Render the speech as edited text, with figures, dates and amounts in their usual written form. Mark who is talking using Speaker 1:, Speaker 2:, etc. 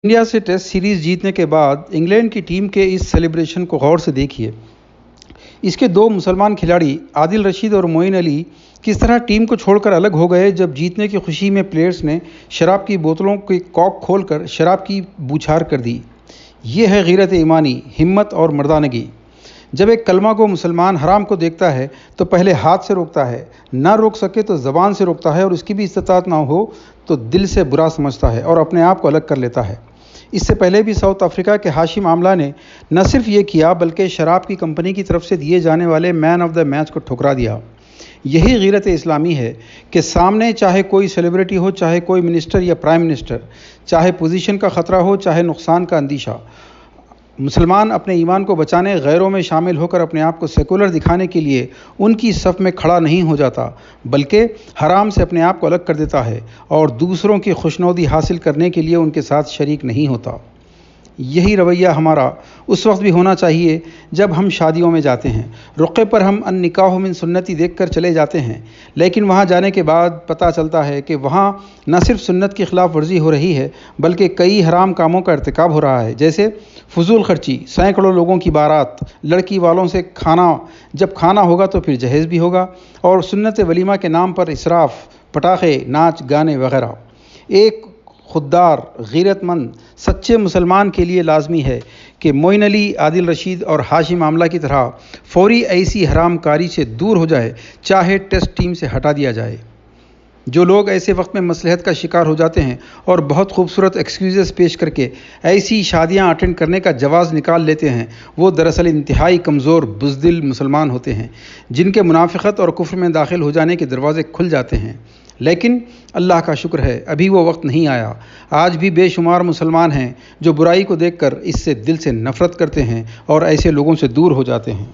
Speaker 1: India से test series जीतने के बाद इंग्लैंड की टीम के इस सेलिब्रेशन को गौर से देखिए। इसके दो मुसलमान खिलाड़ी आदिल रशीद और मोइन अली किस तरह टीम को छोड़कर अलग हो गए जब जीतने की खुशी में प्लेयर्स ने शराब की बोतलों के कॉक खोलकर शराब की बौछार कर दी। ये है गैरत ईमानी, हिम्मत और मर्दानगी। जब एक कलमा को मुसलमान हराम को देखता है तो पहले हाथ से रोकता है, ना रोक सके तो ज़बान से रोकता है और उसकी भी इस्तिताअत ना हो तो दिल से बुरा समझता है और अपने आप को अलग कर लेता है। इससे पहले भी साउथ अफ्रीका के हाशिम आमला ने न सिर्फ ये किया बल्कि शराब की कंपनी की तरफ से दिए जाने वाले मैन ऑफ द मैच को ठुकरा दिया। यही गैरत इस्लामी है कि सामने चाहे कोई सेलिब्रिटी हो, चाहे कोई मिनिस्टर या प्राइम मिनिस्टर, चाहे पोजीशन का ख़तरा हो, चाहे नुकसान का अंदेशा, मुसलमान अपने ईमान को बचाने गैरों में शामिल होकर अपने आप को सेकुलर दिखाने के लिए उनकी सफ़ में खड़ा नहीं हो जाता, बल्कि हराम से अपने आप को अलग कर देता है और दूसरों की खुशनौदी हासिल करने के लिए उनके साथ शरीक नहीं होता। यही रवैया हमारा उस वक्त भी होना चाहिए जब हम शादियों में जाते हैं। रुक़े पर हम अन निकाह मिन सुन्नती देखकर चले जाते हैं, लेकिन वहाँ जाने के बाद पता चलता है कि वहाँ न सिर्फ सुन्नत की खिलाफ वर्जी हो रही है बल्कि कई हराम कामों का इर्तिकाब हो रहा है, जैसे फजूल खर्ची, सैकड़ों लोगों की बारात, लड़की वालों से खाना, जब खाना होगा तो फिर जहेज़ भी होगा, और सुन्नत वलीमा के नाम पर इसराफ, पटाखे, नाच गाने वगैरह। एक खुददार गैरतमंद सच्चे मुसलमान के लिए लाजमी है कि मोइन अली, आदिल रशीद और हाशिम आमला की तरह फौरी ऐसी हरामकारी से दूर हो जाए, चाहे टेस्ट टीम से हटा दिया जाए। जो लोग ऐसे वक्त में मसलहत का शिकार हो जाते हैं और बहुत खूबसूरत एक्सक्यूज़ेस पेश करके ऐसी शादियां अटेंड करने का जवाज़ निकाल लेते हैं, वो दरअसल इंतहाई कमज़ोर बुज़दिल मुसलमान होते हैं जिनके मुनाफिकत और कुफ्र में दाखिल हो जाने के दरवाज़े खुल जाते हैं। लेकिन अल्लाह का शुक्र है अभी वो वक्त नहीं आया। आज भी बेशुमार मुसलमान हैं जो बुराई को देखकर इससे दिल से नफ़रत करते हैं और ऐसे लोगों से दूर हो जाते हैं।